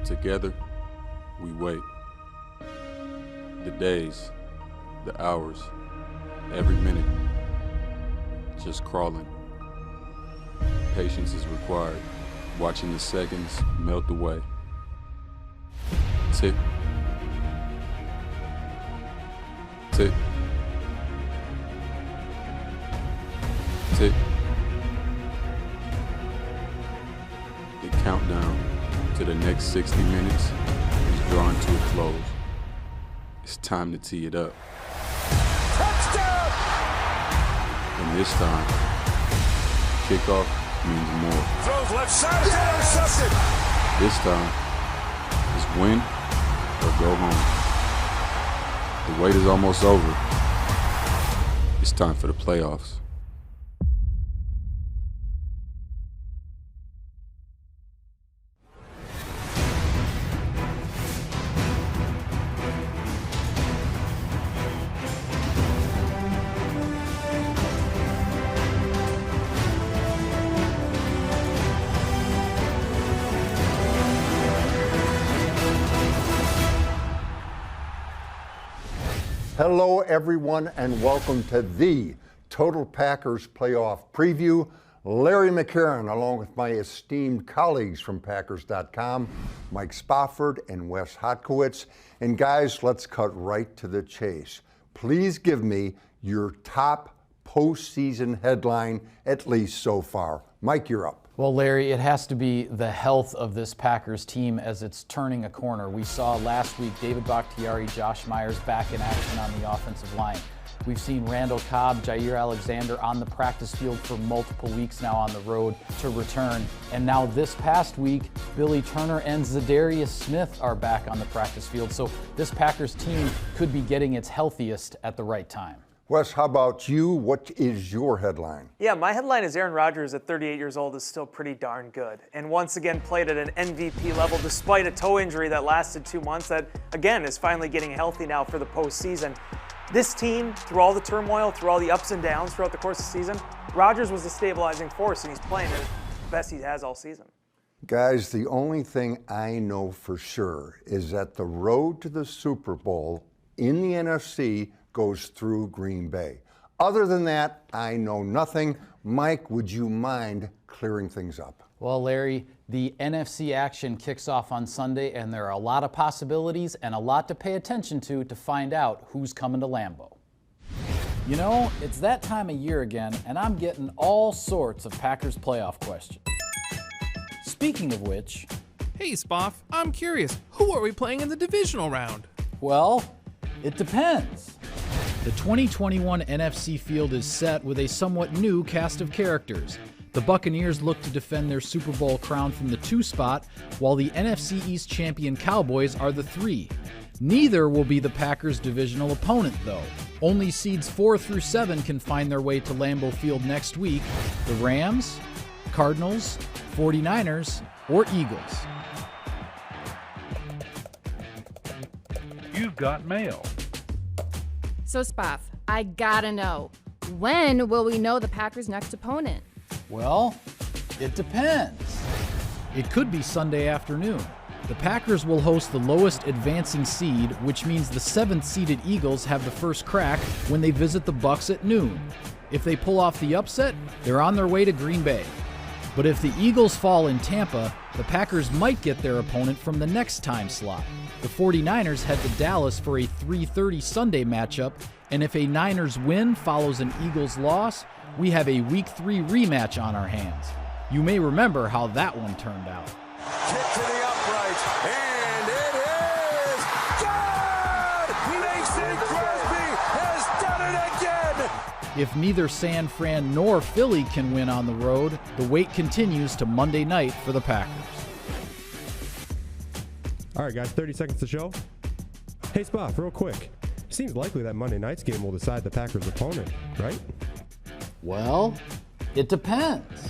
Together, we wait. The days, the hours, every minute, just crawling. Patience is required, watching the seconds melt away. Tick. Tick. Tick. The countdown to the next 60 minutes is drawing to a close. It's time to tee it up. Touchdown! And this time, kickoff means more. Throws left side, intercepted! This time is win or go home. The wait is almost over. It's time for the playoffs. Hello, everyone, and welcome to the Total Packers Playoff Preview. Larry McCarren, along with my esteemed colleagues from Packers.com, Mike Spofford and Wes Hodkiewicz. And guys, let's cut right to the chase. Please give me your top postseason headline, at least so far. Mike, you're up. Well, Larry, it has to be the health of this Packers team as it's turning a corner. We saw last week David Bakhtiari, Josh Myers back in action on the offensive line. We've seen Randall Cobb, Jair Alexander on the practice field for multiple weeks now on the road to return. And now this past week, Billy Turner and Zadarius Smith are back on the practice field. So this Packers team could be getting its healthiest at the right time. Wes, how about you? What is your headline? Yeah, my headline is Aaron Rodgers at 38 years old is still pretty darn good. And once again played at an MVP level despite a toe injury that lasted 2 months that, again, is finally getting healthy now for the postseason. This team, through all the turmoil, through all the ups and downs throughout the course of the season, Rodgers was the stabilizing force, and he's playing the best he has all season. Guys, the only thing I know for sure is that the road to the Super Bowl in the NFC goes through Green Bay. Other than that, I know nothing. Mike, would you mind clearing things up? Well, Larry, the NFC action kicks off on Sunday, and there are a lot of possibilities and a lot to pay attention to find out who's coming to Lambeau. You know, it's that time of year again, and I'm getting all sorts of Packers playoff questions. Speaking of which... Hey, Spoff, I'm curious. Who are we playing in the divisional round? Well, it depends. The 2021 NFC field is set with a somewhat new cast of characters. The Buccaneers look to defend their Super Bowl crown from the 2 spot, while the NFC East champion Cowboys are the 3. Neither will be the Packers' divisional opponent, though. Only seeds 4 through 7 can find their way to Lambeau Field next week: the Rams, Cardinals, 49ers, or Eagles. You've got mail. So, Spoff, I gotta know, when will we know the Packers' next opponent? Well, it depends. It could be Sunday afternoon. The Packers will host the lowest advancing seed, which means the 7th-seeded Eagles have the first crack when they visit the Bucs at noon. If they pull off the upset, they're on their way to Green Bay. But if the Eagles fall in Tampa, the Packers might get their opponent from the next time slot. The 49ers head to Dallas for a 3:30 Sunday matchup, and if a Niners win follows an Eagles loss, we have a Week 3 rematch on our hands. You may remember how that one turned out. Kick to the upright, and it is good! Mason Crosby has done it again! If neither San Fran nor Philly can win on the road, the wait continues to Monday night for the Packers. All right, guys, 30 seconds to show. Hey, Spoff, real quick. Seems likely that Monday night's game will decide the Packers' opponent, right? Well, it depends.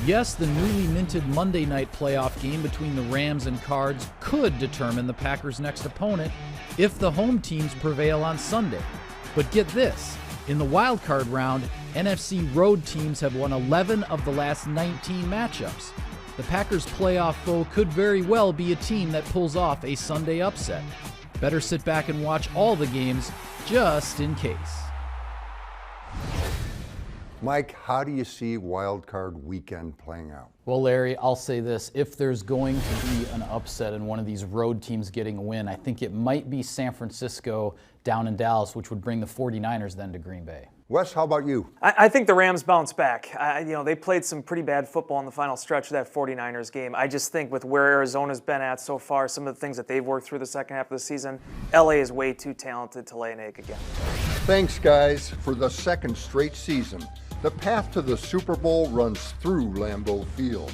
Yes, the newly minted Monday night playoff game between the Rams and Cards could determine the Packers' next opponent if the home teams prevail on Sunday. But get this, in the wildcard round, NFC road teams have won 11 of the last 19 matchups. the Packers' playoff foe could very well be a team that pulls off a Sunday upset. Better sit back and watch all the games just in case. Mike, how do you see Wild Card Weekend playing out? Well, Larry, I'll say this. If there's going to be an upset and one of these road teams getting a win, I think it might be San Francisco down in Dallas, which would bring the 49ers then to Green Bay. Wes, how about you? I think the Rams bounce back. They played some pretty bad football in the final stretch of that 49ers game. I just think with where Arizona's been at so far, some of the things that they've worked through the second half of the season, LA is way too talented to lay an egg again. Thanks, guys. For the second straight season, the path to the Super Bowl runs through Lambeau Field.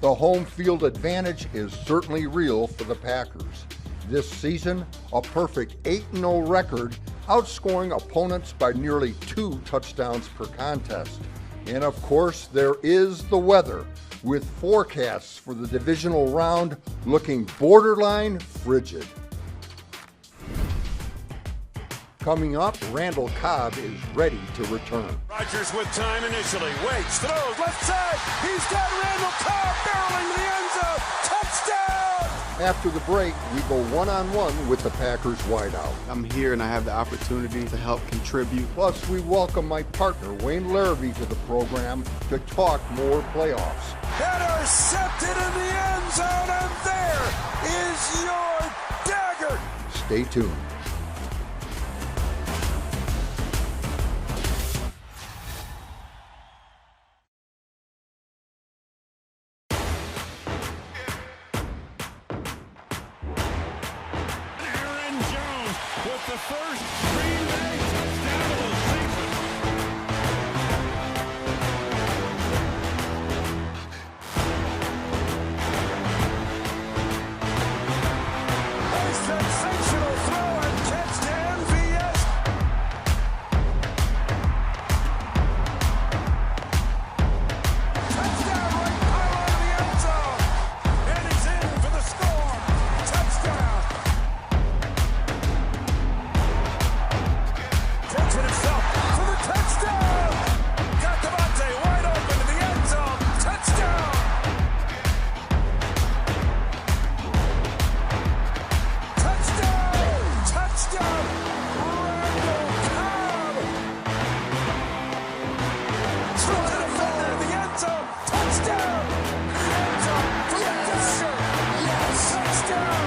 The home field advantage is certainly real for the Packers. This season, a perfect 8-0 record, outscoring opponents by nearly 2 touchdowns per contest. And of course, there is the weather, with forecasts for the divisional round looking borderline frigid. Coming up, Randall Cobb is ready to return. Rodgers with time initially, waits, throws, left side, he's got Randall Cobb barreling to the end zone, touchdown! After the break, we go one-on-one with the Packers wideout. I'm here and I have the opportunity to help contribute. Plus, we welcome my partner, Wayne Larrabee, to the program to talk more playoffs. Intercepted in the end zone, and there is your dagger! Stay tuned. The first Green Bay touchdown of the season. A sensational throw and catch to MVS. Touchdown right pylon in the end zone. And he's in for the score. Touchdown. Himself for the touchdown! Got Devontae wide open in the end zone. Touchdown! Touchdown! Touchdown! Randall Cobb! Throw to the defender in the end zone. Touchdown! End zone for the dagger! Yes! Touchdown!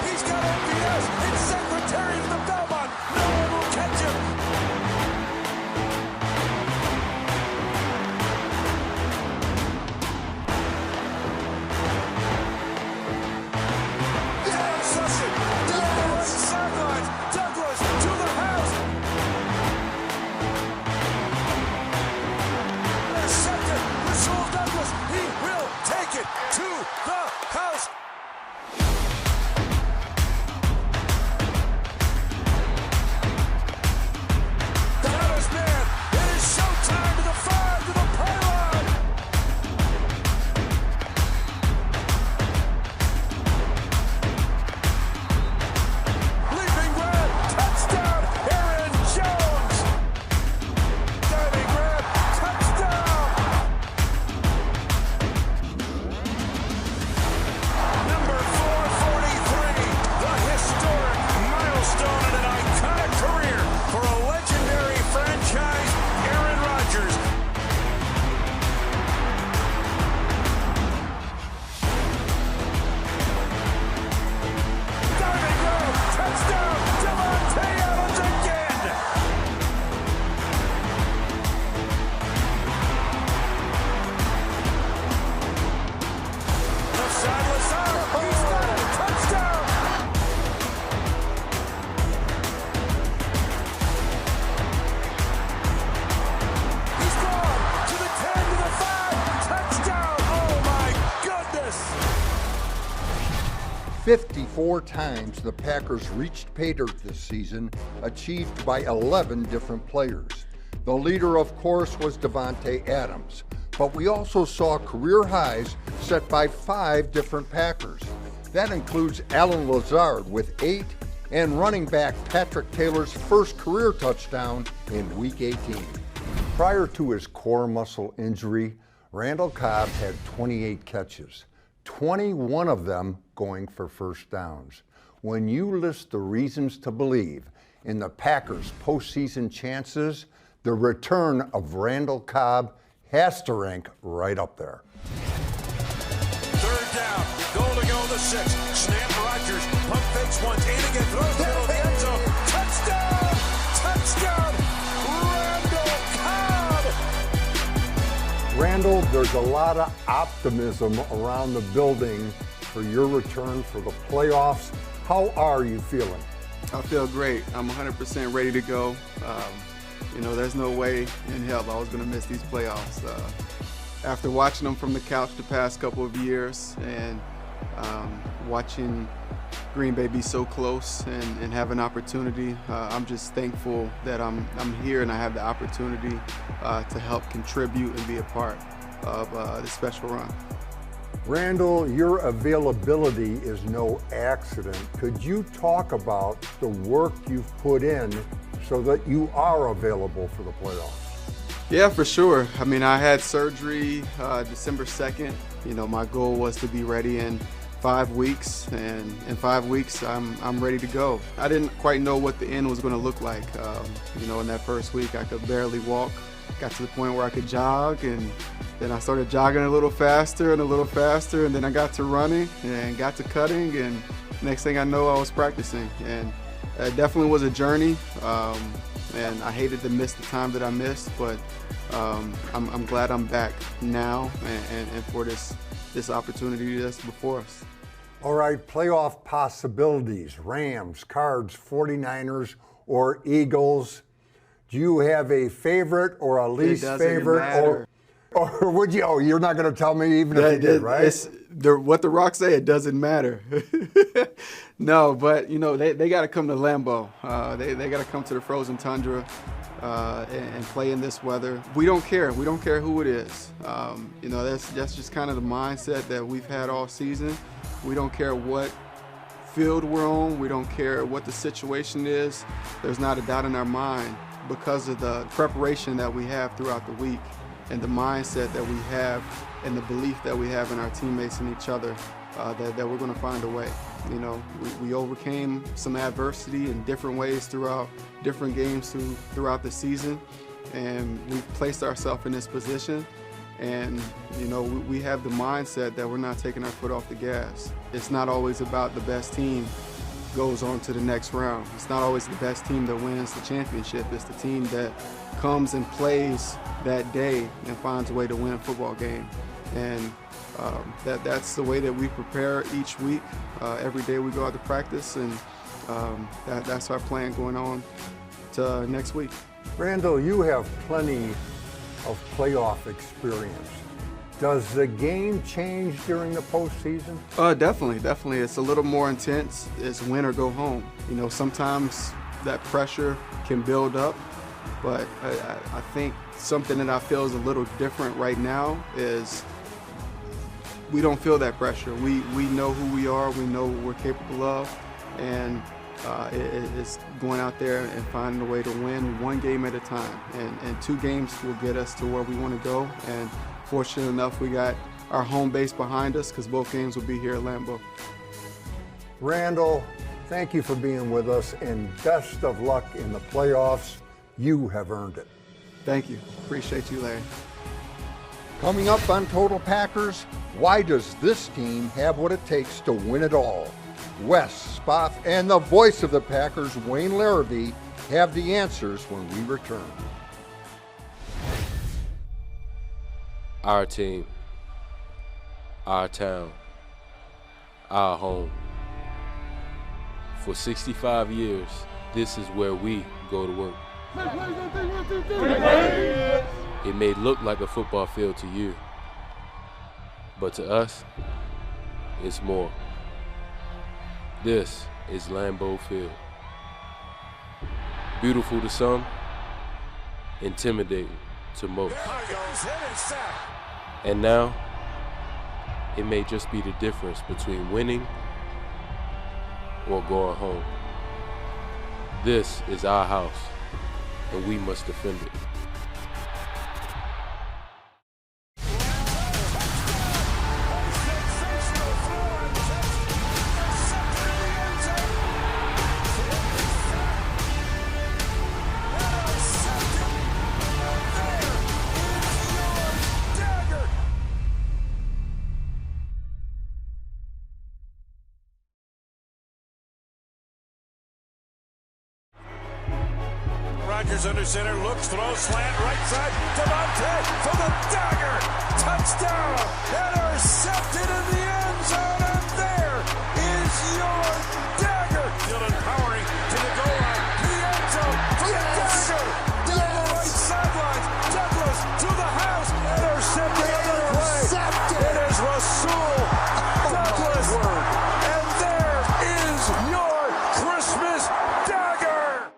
He's got MVS. It's Secretary to the Belmont. No one will catch him. Interception. Down the right sidelines. Douglas to the house. Intercepted. Rasul Douglas. He will take it to the house. "54 times the Packers reached pay dirt this season, achieved by 11 different players. The leader, of course, was Davante Adams, but we also saw career highs set by 5 different Packers. That includes Allen Lazard with 8 and running back Patrick Taylor's first career touchdown in Week 18. Prior to his core muscle injury, Randall Cobb had 28 catches, 21 of them going for first downs. When you list the reasons to believe in the Packers' postseason chances, the return of Randall Cobb has to rank right up there. Third down, goal to go the 6. Snap Rodgers, pump fakes once, and again, throws the middle of the end zone. Touchdown! Touchdown! Randall Cobb! Randall, there's a lot of optimism around the building for your return for the playoffs. How are you feeling? I feel great. I'm 100% ready to go. There's no way in hell I was going to miss these playoffs. After watching them from the couch the past couple of years and watching Green Bay be so close and have an opportunity, I'm just thankful that I'm here and I have the opportunity to help contribute and be a part of this special run. Randall, your availability is no accident. Could you talk about the work you've put in so that you are available for the playoffs? Yeah, for sure. I mean, I had surgery December 2nd. My goal was to be ready in 5 weeks, and in 5 weeks, I'm ready to go. I didn't quite know what the end was going to look like. In that first week, I could barely walk. Got to the point where I could jog, and then I started jogging a little faster, and then I got to running and got to cutting, and next thing I know, I was practicing. And it definitely was a journey, and I hated to miss the time that I missed, but I'm glad I'm back now and for this opportunity that's before us. All right, playoff possibilities: Rams, Cards, 49ers, or Eagles. Do you have a favorite or a least favorite? Matter. Or would you? Oh, you're not going to tell me even if you did, right? What the Rock say, it doesn't matter. No, but they got to come to Lambeau. They got to come to the frozen tundra and play in this weather. We don't care. We don't care who it is. That's just kind of the mindset that we've had all season. We don't care what field we're on. We don't care what the situation is. There's not a doubt in our mind, because of the preparation that we have throughout the week and the mindset that we have and the belief that we have in our teammates and each other, that we're going to find a way. We overcame some adversity in different ways throughout different games throughout the season, and we've placed ourselves in this position. And we have the mindset that we're not taking our foot off the gas. It's not always about the best team goes on to the next round. It's not always the best team that wins the championship. It's the team that comes and plays that day and finds a way to win a football game. And that's the way that we prepare each week. Every day we go out to practice, and that's our plan going on to next week. Randall, you have plenty of playoff experience. Does the game change during the postseason? Definitely. It's a little more intense. It's win or go home. Sometimes that pressure can build up, but I think something that I feel is a little different right now is we don't feel that pressure. We know who we are. We know what we're capable of, and it's going out there and finding a way to win one game at a time. And 2 games will get us to where we want to go. And fortunate enough, we got our home base behind us, because both games will be here at Lambeau. Randall, thank you for being with us, and best of luck in the playoffs. You have earned it. Thank you. Appreciate you, Larry. Coming up on Total Packers, why does this team have what it takes to win it all? Wes, Spoff, and the voice of the Packers, Wayne Larrabee, have the answers when we return. Our team, our town, our home. For 65 years, this is where we go to work. It may look like a football field to you, but to us, it's more. This is Lambeau Field. Beautiful to some, intimidating to most. And now, it may just be the difference between winning or going home. This is our house, and we must defend it. Rodgers under center, looks, throws, slant, right side, Devontae for the dagger, touchdown, intercepted in the end zone, and there is your dagger. Dylan powering to the goal line, to the end zone, for the dagger, down the right sideline, Douglas to the house, intercepted on the play. It is Rasul Douglas, and there is your Christmas dagger.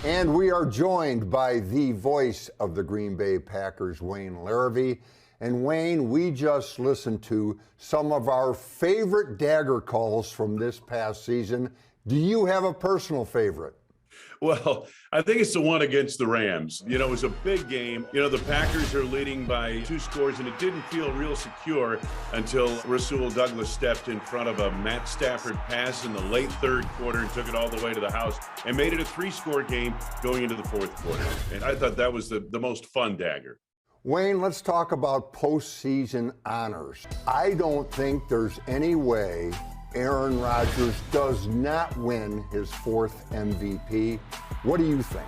And we are joined by the voice of the Green Bay Packers, Wayne Larrivee. And Wayne, we just listened to some of our favorite dagger calls from this past season. Do you have a personal favorite? Well, I think it's the one against the Rams. You know, it was a big game. You know, the Packers are leading by 2 scores, and it didn't feel real secure until Rasul Douglas stepped in front of a Matt Stafford pass in the late third quarter and took it all the way to the house and made it a 3-score game going into the fourth quarter. And I thought that was the most fun dagger. Wayne, let's talk about postseason honors. I don't think there's any way Aaron Rodgers does not win his 4th MVP. What do you think?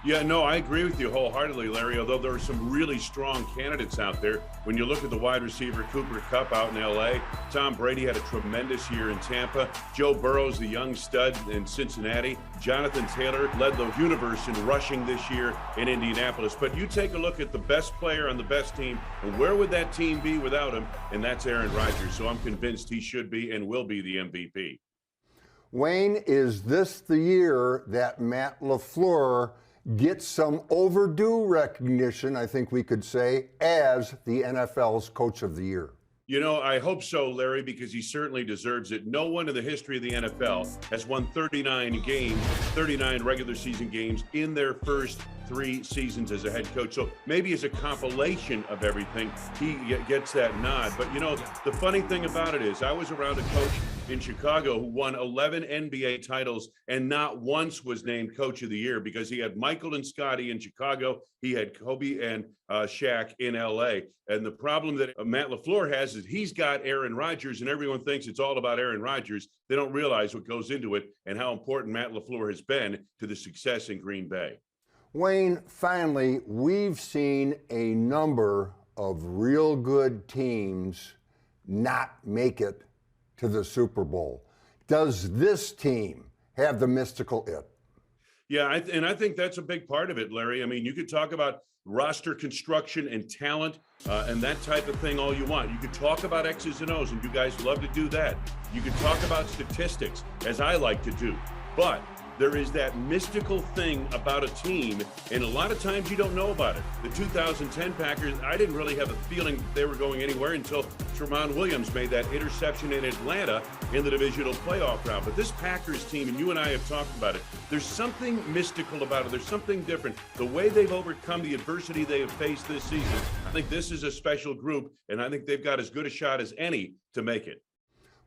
Yeah, no, I agree with you wholeheartedly, Larry, although there are some really strong candidates out there. When you look at the wide receiver, Cooper Kupp out in L.A., Tom Brady had a tremendous year in Tampa, Joe Burrow's the young stud in Cincinnati, Jonathan Taylor led the universe in rushing this year in Indianapolis. But you take a look at the best player on the best team, and where would that team be without him? And that's Aaron Rodgers. So I'm convinced he should be and will be the MVP. Wayne, is this the year that Matt LaFleur gets some overdue recognition, I think we could say, as the NFL's Coach of the Year? You know, I hope so, Larry, because he certainly deserves it. No one in the history of the NFL has won 39 regular season games in their first 3 seasons as a head coach. So maybe as a compilation of everything, he gets that nod. But, you know, the funny thing about it is I was around a coach in Chicago who won 11 NBA titles and not once was named Coach of the Year because he had Michael and Scotty in Chicago. He had Kobe and Shaq in LA. And the problem that Matt LaFleur has is he's got Aaron Rodgers, and everyone thinks it's all about Aaron Rodgers. They don't realize what goes into it and how important Matt LaFleur has been to the success in Green Bay. Wayne, finally, we've seen a number of real good teams not make it to the Super Bowl. Does this team have the mystical it? Yeah, I think that's a big part of it, Larry. I mean, you could talk about roster construction and talent and that type of thing all you want. You could talk about X's and O's, and you guys love to do that. You could talk about statistics, as I like to do. But there is that mystical thing about a team, and a lot of times you don't know about it. The 2010 Packers, I didn't really have a feeling that they were going anywhere until Tramon Williams made that interception in Atlanta in the divisional playoff round. But this Packers team, and you and I have talked about it, there's something mystical about it. There's something different. The way they've overcome the adversity they have faced this season, I think this is a special group, and I think they've got as good a shot as any to make it.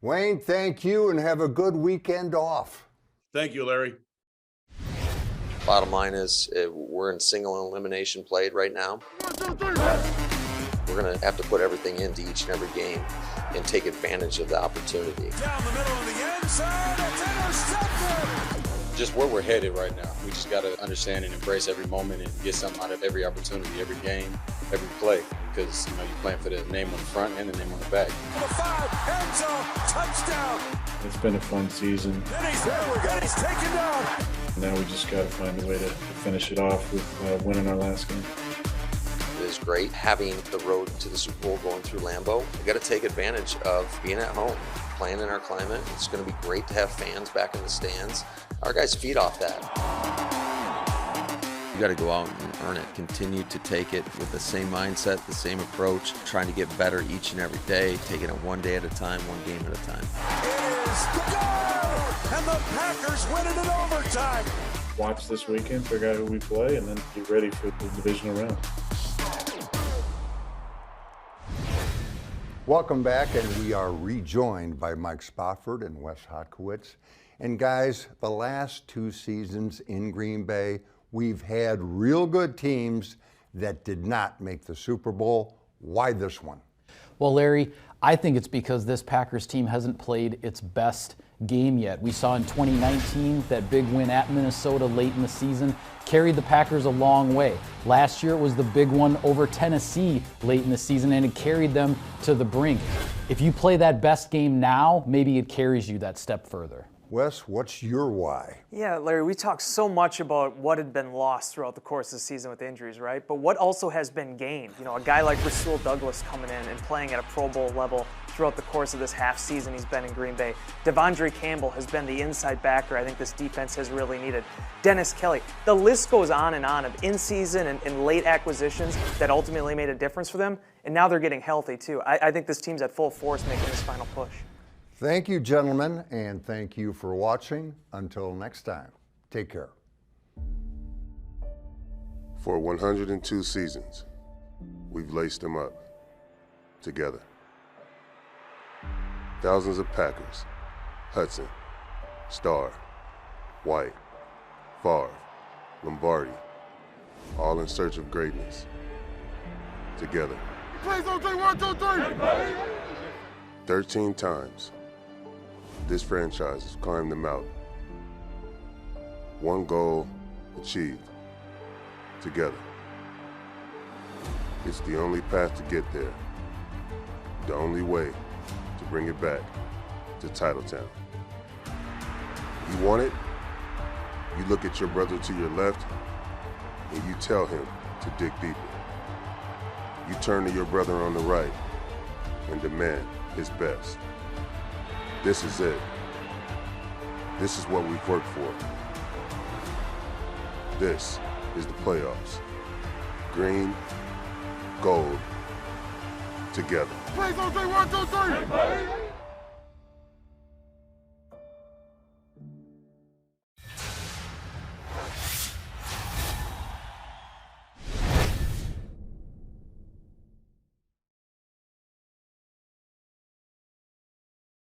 Wayne, thank you, and have a good weekend off. Thank you, Larry. Bottom line is we're in single elimination played right now. We're going to have to put everything into each and every game and take advantage of the opportunity. Down the middle of the end zone, it's intercepted! Just where we're headed right now. We just got to understand and embrace every moment and get something out of every opportunity, every game, every play. Because, you know, you're playing for the name on the front and the name on the back. The 5, end zone, touchdown! It's been a fun season. And he's taken down! Now we just got to find a way to finish it off with winning our last game. It is great having the road to the Super Bowl going through Lambeau. We got to take advantage of being at home, playing in our climate. It's going to be great to have fans back in the stands. Our guys feed off that. You got to go out and earn it. Continue to take it with the same mindset, the same approach, trying to get better each and every day, taking it one day at a time, one game at a time. is good, and the Packers win it in overtime. Watch this weekend, figure out who we play, and then be ready for the divisional round. Welcome back, and we are rejoined by Mike Spofford and Wes Hodkiewicz. And guys, the last 2 seasons in Green Bay, we've had real good teams that did not make the Super Bowl. Why this one? Well, Larry, I think it's because this Packers team hasn't played its best game yet. We saw in 2019 that big win at Minnesota late in the season carried the Packers a long way. Last year it was the big one over Tennessee late in the season, and it carried them to the brink. If you play that best game now, maybe it carries you that step further. Wes, what's your why? Yeah, Larry, we talked so much about what had been lost throughout the course of the season with injuries, right? But what also has been gained? You know, a guy like Rasul Douglas coming in and playing at a Pro Bowl level throughout the course of this half season he's been in Green Bay. Devondre Campbell has been the inside backer I think this defense has really needed. Dennis Kelly. The list goes on of in-season and late acquisitions that ultimately made a difference for them, and now they're getting healthy too. I think this team's at full force making this final push. Thank you, gentlemen, and thank you for watching. Until next time, take care. For 102 seasons, we've laced them up together. Thousands of Packers, Hudson, Starr, White, Favre, Lombardi, all in search of greatness. Together. Please don't take 1, 2, 3. 13 times, this franchise has climbed the mountain. One goal achieved, together. It's the only path to get there, the only way to bring it back to Titletown. You want it? You look at your brother to your left, and you tell him to dig deeper. You turn to your brother on the right and demand his best. This is it. This is what we've worked for. This is the playoffs. Green, gold, together. Please don't take 1, 2, 3.